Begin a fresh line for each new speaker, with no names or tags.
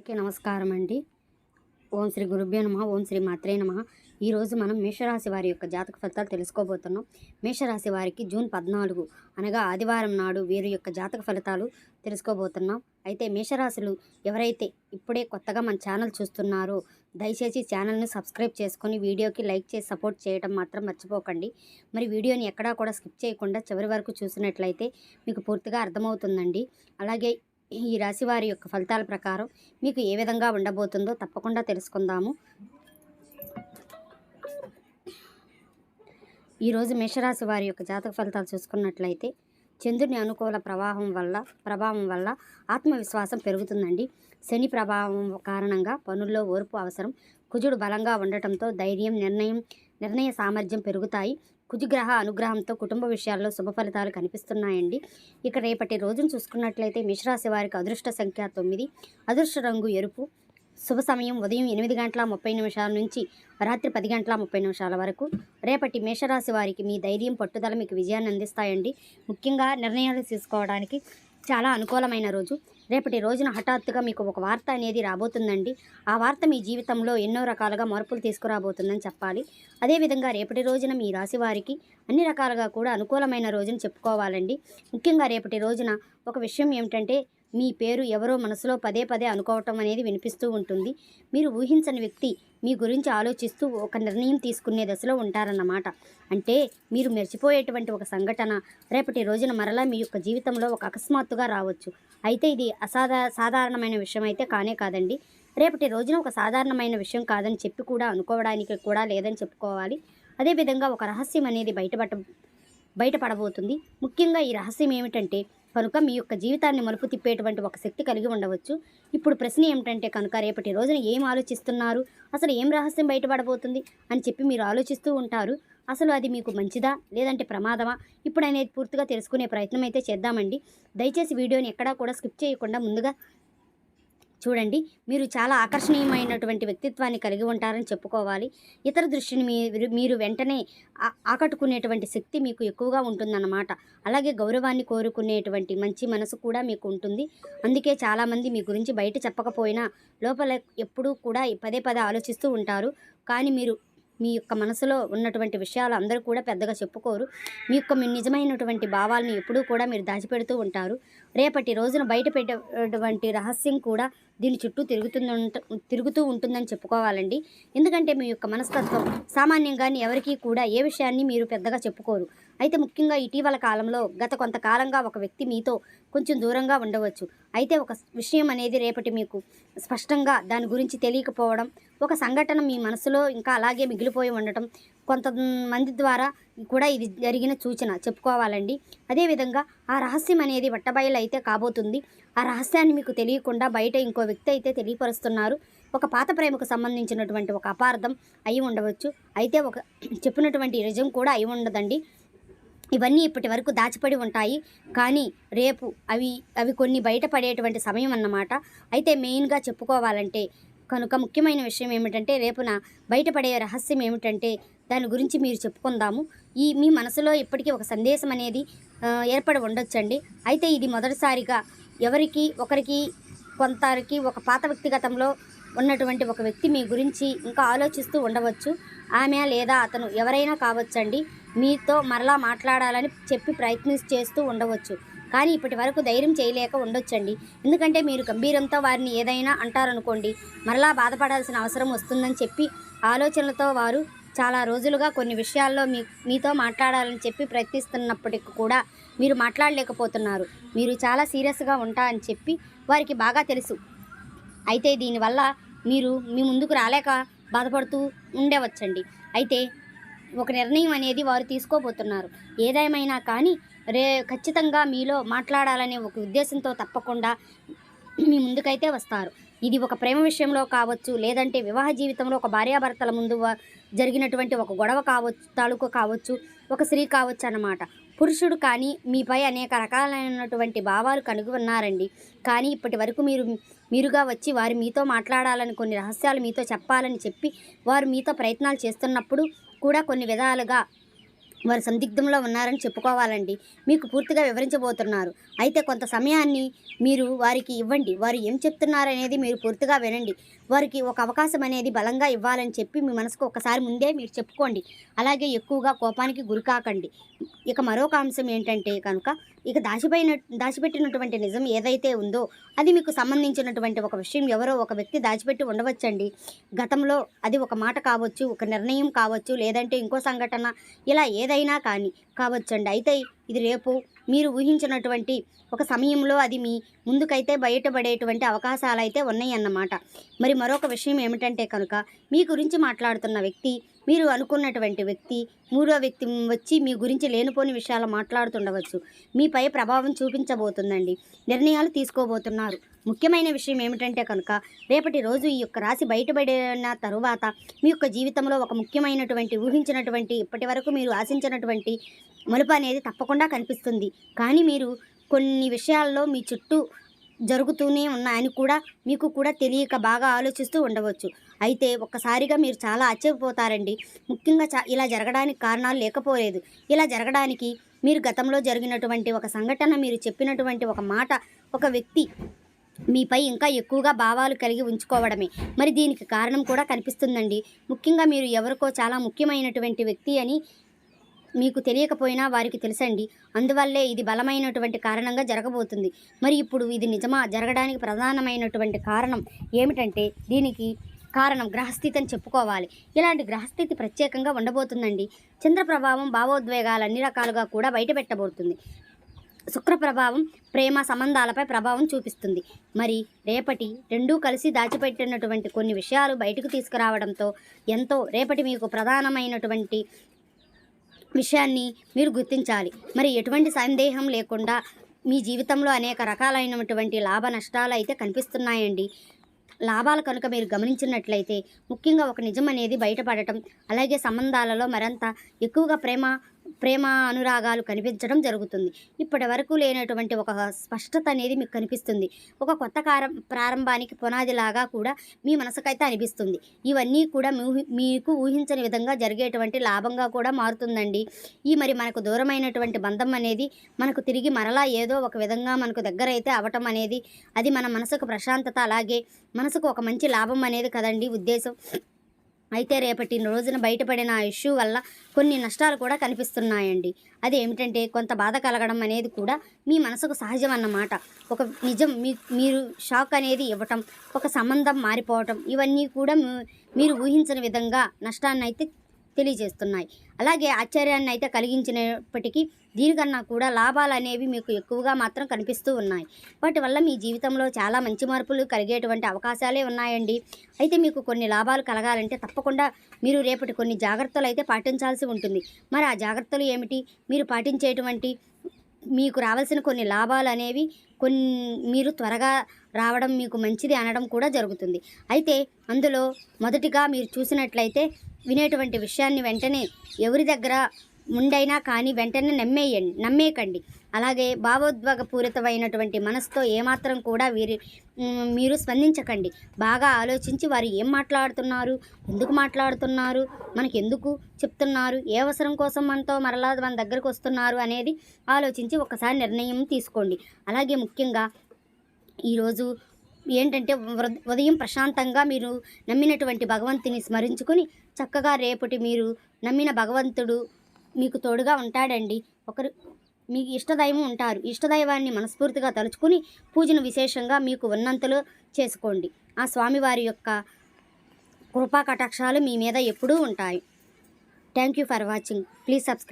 అందరికీ నమస్కారం అండి. ఓం శ్రీ గురుభ్యో నమః. ఓం శ్రీ మాత్రే నమః. ఈరోజు మనం మేషరాశి వారి యొక్క జాతక ఫలితాలు తెలుసుకోబోతున్నాం. మేషరాశి వారికి జూన్ 14 అనగా ఆదివారం నాడు వీరి యొక్క జాతక ఫలితాలు తెలుసుకోబోతున్నాం. అయితే మేషరాశులు ఎవరైతే ఇప్పుడే కొత్తగా మన ఛానల్ చూస్తున్నారో దయచేసి ఛానల్ని సబ్స్క్రైబ్ చేసుకొని వీడియోకి లైక్ చేసి సపోర్ట్ చేయడం మాత్రం మర్చిపోకండి. మరి వీడియోని ఎక్కడా కూడా స్కిప్ చేయకుండా చివరి వరకు చూసినట్లయితే మీకు పూర్తిగా అర్థమవుతుందండి. అలాగే ఈ రాశి వారి యొక్క ఫలితాల ప్రకారం మీకు ఏ విధంగా ఉండబోతుందో తప్పకుండా తెలుసుకుందాము. ఈరోజు మేషరాశి వారి యొక్క జాతక ఫలితాలు చూసుకున్నట్లయితే చంద్రుని అనుకూల ప్రభావం వల్ల ఆత్మవిశ్వాసం పెరుగుతుందండి. శని ప్రభావం కారణంగా పనుల్లో ఓర్పు అవసరం. కుజుడు బలంగా ఉండటంతో ధైర్యం, నిర్ణయ సామర్థ్యం పెరుగుతాయి. కుజగ్రహ అనుగ్రహంతో కుటుంబ విషయాల్లో శుభ ఫలితాలు కనిపిస్తున్నాయండి. ఇక రేపటి రోజును చూసుకున్నట్లయితే మేషరాశి వారికి అదృష్ట సంఖ్య 9, అదృష్ట రంగు ఎరుపు, శుభ సమయం ఉదయం 8:30 నుంచి రాత్రి 10:30 వరకు. రేపటి మేషరాశి వారికి మీ ధైర్యం, పట్టుదల మీకు విజయాన్ని అందిస్తాయండి. ముఖ్యంగా నిర్ణయాలు తీసుకోవడానికి చాలా అనుకూలమైన రోజు. రేపటి రోజున హఠాత్తుగా మీకు ఒక వార్త అనేది రాబోతుందండి. ఆ వార్త మీ జీవితంలో ఎన్నో రకాలుగా మార్పులు తీసుకురాబోతుందని చెప్పాలి. అదేవిధంగా రేపటి రోజున మీ రాశి వారికి అన్ని రకాలుగా కూడా అనుకూలమైన రోజుని చెప్పుకోవాలండి. ముఖ్యంగా రేపటి రోజున ఒక విషయం ఏమిటంటే మీ పేరు ఎవరో మనసులో పదే పదే అనుకోవటం అనేది వినిపిస్తూ ఉంటుంది. మీరు ఊహించని వ్యక్తి మీ గురించి ఆలోచిస్తూ ఒక నిర్ణయం తీసుకునే దశలో ఉంటారన్నమాట. అంటే మీరు మర్చిపోయేటువంటి ఒక సంఘటన రేపటి రోజున మరలా మీ యొక్క జీవితంలో ఒక అకస్మాత్తుగా రావచ్చు. అయితే ఇది సాధారణమైన విషయం అయితే కానే కాదండి. రేపటి రోజున ఒక సాధారణమైన విషయం కాదని చెప్పి కూడా అనుకోవడానికి కూడా లేదని చెప్పుకోవాలి. అదేవిధంగా ఒక రహస్యం అనేది బయటపడబోతుంది. ముఖ్యంగా ఈ రహస్యం ఏమిటంటే కనుక మీ యొక్క జీవితాన్ని మలుపు తిప్పేటువంటి ఒక శక్తి కలిగి ఉండవచ్చు. ఇప్పుడు ప్రశ్న ఏమిటంటే కనుక రేపటి రోజున ఏం ఆలోచిస్తున్నారు, అసలు ఏం రహస్యం బయటపడబోతుంది అని చెప్పి మీరు ఆలోచిస్తూ ఉంటారు. అసలు అది మీకు మంచిదా లేదంటే ప్రమాదమా ఇప్పుడు అనేది పూర్తిగా తెలుసుకునే ప్రయత్నం అయితే చేద్దామండి. దయచేసి వీడియోని ఎక్కడా కూడా స్కిప్ చేయకుండా ముందుగా చూడండి. మీరు చాలా ఆకర్షణీయమైనటువంటి వ్యక్తిత్వాన్ని కలిగి ఉంటారని చెప్పుకోవాలి. ఇతర దృష్టిని మీరు వెంటనే ఆకట్టుకునేటువంటి శక్తి మీకు ఎక్కువగా ఉంటుందన్నమాట. అలాగే గౌరవాన్ని కోరుకునేటువంటి మంచి మనసు కూడా మీకు ఉంటుంది. అందుకే చాలామంది మీ గురించి బయట చెప్పకపోయినా లోపల ఎప్పుడూ కూడా పదే పదే ఆలోచిస్తూ ఉంటారు. కానీ మీ యొక్క మనసులో ఉన్నటువంటి విషయాలు అందరూ కూడా పెద్దగా చెప్పుకోరు. మీ నిజమైనటువంటి భావాలను ఎప్పుడూ కూడా మీరు దాచిపెడుతూ ఉంటారు. రేపటి రోజున బయట పెట్టేటువంటి రహస్యం కూడా దీని చుట్టూ తిరుగుతూ ఉంటుందని చెప్పుకోవాలండి. ఎందుకంటే మీ యొక్క మనస్తత్వం సామాన్యంగానే ఎవరికీ కూడా ఏ విషయాన్ని మీరు పెద్దగా చెప్పుకోరు. అయితే ముఖ్యంగా ఇటీవల కాలంలో గత కొంతకాలంగా ఒక వ్యక్తి మీతో కొంచెం దూరంగా ఉండవచ్చు. అయితే ఒక విషయం అనేది రేపటి మీకు స్పష్టంగా దాని గురించి తెలియకపోవడం, ఒక సంఘటన మీ మనసులో ఇంకా అలాగే మిగిలిపోయి ఉండటం, కొంతమంది ద్వారా కూడా ఇది జరిగిన సూచన చెప్పుకోవాలండి. అదేవిధంగా ఆ రహస్యం అనేది బట్టబయలు అయితే కాబోతుంది. ఆ రహస్యాన్ని మీకు తెలియకుండా బయట ఇంకో వ్యక్తి అయితే తెలియపరుస్తున్నారు. ఒక పాత ప్రేమకు సంబంధించినటువంటి ఒక అపార్థం అయి ఉండవచ్చు. అయితే ఒక చెప్పినటువంటి నిజం కూడా అయి ఉండదండి. ఇవన్నీ ఇప్పటి వరకు దాచిపడి ఉంటాయి. కానీ రేపు అవి కొన్ని బయటపడేటువంటి సమయం అన్నమాట. అయితే మెయిన్గా చెప్పుకోవాలంటే కనుక ముఖ్యమైన విషయం ఏమిటంటే రేపున బయటపడే రహస్యం ఏమిటంటే దాని గురించి మీరు చెప్పుకుందాము. మీ మనసులో ఇప్పటికీ ఒక సందేశం అనేది ఏర్పడి ఉండొచ్చండి. అయితే ఇది మొదటిసారిగా కొంతరికి ఒక పాత వ్యక్తిగతంలో ఉన్నటువంటి ఒక వ్యక్తి మీ గురించి ఇంకా ఆలోచిస్తూ ఉండవచ్చు. ఆమె లేదా అతను ఎవరైనా కావచ్చండి. మీతో మరలా మాట్లాడాలని చెప్పి చేస్తూ ఉండవచ్చు. కానీ ఇప్పటి వరకు ధైర్యం చేయలేక ఉండొచ్చండి. ఎందుకంటే మీరు గంభీరంతో వారిని ఏదైనా అంటారనుకోండి, మరలా బాధపడాల్సిన అవసరం వస్తుందని చెప్పి ఆలోచనలతో వారు చాలా రోజులుగా కొన్ని విషయాల్లో మీతో మాట్లాడాలని చెప్పి ప్రయత్నిస్తున్నప్పటికీ కూడా మీరు మాట్లాడలేకపోతున్నారు. మీరు చాలా సీరియస్గా అని చెప్పి వారికి బాగా తెలుసు. అయితే దీనివల్ల మీరు మీ ముందుకు రాలేక బాధపడుతూ ఉండవచ్చండి. అయితే ఒక నిర్ణయం అనేది వారు తీసుకోబోతున్నారు. ఏదేమైనా కానీ ఖచ్చితంగా మీలో మాట్లాడాలనే ఒక ఉద్దేశంతో తప్పకుండా మీ ముందుకైతే వస్తారు. ఇది ఒక ప్రేమ విషయంలో కావచ్చు, లేదంటే వివాహ జీవితంలో ఒక భార్యాభర్తల ముందు జరిగినటువంటి ఒక గొడవ కావచ్చు, ఒక స్త్రీ కావచ్చు అన్నమాట. పురుషుడు కానీ మీపై అనేక రకాలైనటువంటి భావాలు కలిగి ఉన్నారండి. కానీ ఇప్పటి వరకు మీరుగా వచ్చి వారు మీతో మాట్లాడాలని, కొన్ని రహస్యాలు మీతో చెప్పాలని చెప్పి వారు మీతో ప్రయత్నాలు చేస్తున్నప్పుడు కూడా కొన్ని విధాలుగా వారు సందిగ్ధంలో ఉన్నారని చెప్పుకోవాలండి. మీకు పూర్తిగా వివరించబోతున్నారు. అయితే కొంత సమయాన్ని మీరు వారికి ఇవ్వండి. వారు ఏం చెప్తున్నారనేది మీరు పూర్తిగా వినండి. వారికి ఒక అవకాశం అనేది బలంగా ఇవ్వాలని చెప్పి మీ మనసుకు ఒకసారి ముందే మీరు చెప్పుకోండి. అలాగే ఎక్కువగా కోపానికి గురికాకండి. ఇక మరొక అంశం ఏంటంటే కనుక, ఇక దాచిపెట్టినటువంటి నిజం ఏదైతే ఉందో అది మీకు సంబంధించినటువంటి ఒక విషయం ఎవరో ఒక వ్యక్తి దాచిపెట్టి ఉండవచ్చండి. గతంలో అది ఒక మాట కావచ్చు, ఒక నిర్ణయం కావచ్చు, లేదంటే ఇంకో సంఘటన, ఇలా ఏదైనా కానీ కావచ్చండి. అయితే ఇది రేపు మీరు ఊహించినటువంటి ఒక సమయంలో అది మీ ముందుకైతే బయటపడేటువంటి అవకాశాలైతే ఉన్నాయన్నమాట. మరి మరొక విషయం ఏమిటంటే కనుక, మీ గురించి మాట్లాడుతున్న వ్యక్తి, మీరు అనుకున్నటువంటి వ్యక్తి, మూడో వ్యక్తి వచ్చి మీ గురించి లేనిపోని విషయాలు మాట్లాడుతుండవచ్చు. మీపై ప్రభావం చూపించబోతుందండి. నిర్ణయాలు తీసుకోబోతున్నారు. ముఖ్యమైన విషయం ఏమిటంటే కనుక, రేపటి రోజు ఈ యొక్క రాశి బయటపడిన తరువాత మీ యొక్క జీవితంలో ఒక ముఖ్యమైనటువంటి ఊహించినటువంటి ఇప్పటి వరకు మీరు ఆశించినటువంటి మలుపు అనేది తప్పకుండా కనిపిస్తుంది. కానీ మీరు కొన్ని విషయాల్లో మీ చుట్టూ జరుగుతూనే ఉన్నాయని కూడా మీకు కూడా తెలియక బాగా ఆలోచిస్తూ ఉండవచ్చు. అయితే ఒక్కసారిగా మీరు చాలా ఆశ్చర్యపోతారండి. ముఖ్యంగా ఇలా జరగడానికి కారణాలు లేకపోలేదు. ఇలా జరగడానికి మీరు గతంలో జరిగినటువంటి ఒక సంఘటన, మీరు చెప్పినటువంటి ఒక మాట, ఒక వ్యక్తి మీపై ఇంకా ఎక్కువగా భావాలు కలిగి ఉంచుకోవడమే. మరి దీనికి కారణం కూడా కనిపిస్తుందండి. ముఖ్యంగా మీరు ఎవరికో చాలా ముఖ్యమైనటువంటి వ్యక్తి అని మీకు తెలియకపోయినా వారికి తెలుసండి. అందువల్లే ఇది బలమైనటువంటి కారణంగా జరగబోతుంది. మరి ఇప్పుడు ఇది నిజమా? జరగడానికి ప్రధానమైనటువంటి కారణం ఏమిటంటే, దీనికి కారణం గ్రహస్థితి అని చెప్పుకోవాలి. ఇలాంటి గ్రహస్థితి ప్రత్యేకంగా ఉండబోతుందండి. చంద్ర ప్రభావం భావోద్వేగాలు అన్ని రకాలుగా కూడా బయటపెట్టబోతుంది. శుక్ర ప్రభావం ప్రేమ సంబంధాలపై ప్రభావం చూపిస్తుంది. మరి రేపటి రెండూ కలిసి దాచిపెట్టినటువంటి కొన్ని విషయాలు బయటకు తీసుకురావడంతో ఎంతో రేపటి మీకు ప్రధానమైనటువంటి విషయాన్ని మీరు గుర్తించాలి. మరి ఎటువంటి సందేహం లేకుండా మీ జీవితంలో అనేక రకాలైనటువంటి లాభ నష్టాలు అయితే కనిపిస్తున్నాయండి. లాభాలు కనుక మీరు గమనించినట్లయితే ముఖ్యంగా ఒక నిజం అనేది బయటపడటం, అలాగే సంబంధాలలో మరింత ఎక్కువగా ప్రేమ అనురాగాలు కనిపించడం జరుగుతుంది. ఇప్పటి వరకు లేనటువంటి ఒక స్పష్టత అనేది మీకు కనిపిస్తుంది. ఒక కొత్త ప్రారంభానికి పునాదిలాగా కూడా మీ మనసుకైతే అనిపిస్తుంది. ఇవన్నీ కూడా మీకు ఊహించని విధంగా జరిగేటువంటి లాభంగా కూడా మారుతుందండి. మరి మనకు దూరమైనటువంటి బంధం అనేది మనకు తిరిగి మరలా ఏదో ఒక విధంగా మనకు దగ్గర అయితే అవటం అనేది, అది మన మనసుకు ప్రశాంతత, అలాగే మనసుకు ఒక మంచి లాభం అనేది కదండి ఉద్దేశం. అయితే రేపటి రోజున బయటపడిన ఆ ఇష్యూ వల్ల కొన్ని నష్టాలు కూడా కనిపిస్తున్నాయండి. అదేమిటంటే కొంత బాధ కలగడం అనేది కూడా మీ మనసుకు సహజం అన్నమాట. ఒక నిజం మీరు షాక్ అనేది ఇవ్వటం, ఒక సంబంధం మారిపోవటం, ఇవన్నీ కూడా మీరు ఊహించని విధంగా నష్టాన్ని అయితే తెలియజేస్తున్నాయి. అలాగే ఆశ్చర్యాన్ని అయితే కలిగించినప్పటికీ దీనికన్నా కూడా లాభాలు అనేవి మీకు ఎక్కువగా మాత్రం కనిపిస్తూ ఉన్నాయి. వాటి వల్ల మీ జీవితంలో చాలా మంచి మార్పులు కలిగేటువంటి అవకాశాలే ఉన్నాయండి. అయితే మీకు కొన్ని లాభాలు కలగాలంటే తప్పకుండా మీరు రేపటి కొన్ని జాగ్రత్తలు అయితే పాటించాల్సి ఉంటుంది. మరి ఆ జాగ్రత్తలు ఏమిటి? మీరు పాటించేటువంటి మీకు రావాల్సిన కొన్ని లాభాలు అనేవి మీరు త్వరగా రావడం మీకు మంచిది అనడం కూడా జరుగుతుంది. అయితే అందులో మొదటిగా మీరు చూసినట్లయితే వినేటువంటి విషయాన్ని వెంటనే ఎవరి దగ్గర ముండైనా కానీ వెంటనే నమ్మేయకండి. అలాగే భావోద్వేగపూరితమైనటువంటి మనసుతో ఏమాత్రం కూడా మీరు స్పందించకండి. బాగా ఆలోచించి వారు ఏం మాట్లాడుతున్నారు, ఎందుకు మాట్లాడుతున్నారు, మనకు ఎందుకు చెప్తున్నారు, ఏ అవసరం కోసం మరలా మన దగ్గరకు వస్తున్నారు అనేది ఆలోచించి ఒకసారి నిర్ణయం తీసుకోండి. అలాగే ముఖ్యంగా ఈరోజు ఏంటంటే ఉదయం ప్రశాంతంగా మీరు నమ్మినటువంటి భగవంతుని స్మరించుకొని చక్కగా రేపటి మీరు నమ్మిన భగవంతుడు మీకు తోడుగా ఉంటాడండి. మీకు ఇష్టదైవం ఉంటారు. ఇష్టదైవాన్ని మనస్ఫూర్తిగా తలుచుకుని పూజను విశేషంగా మీకు ఉన్నంతలో చేసుకోండి. ఆ స్వామివారి యొక్క కృపా కటాక్షాలు మీ మీద ఎప్పుడూ ఉంటాయి. Thank you for watching. Please subscribe.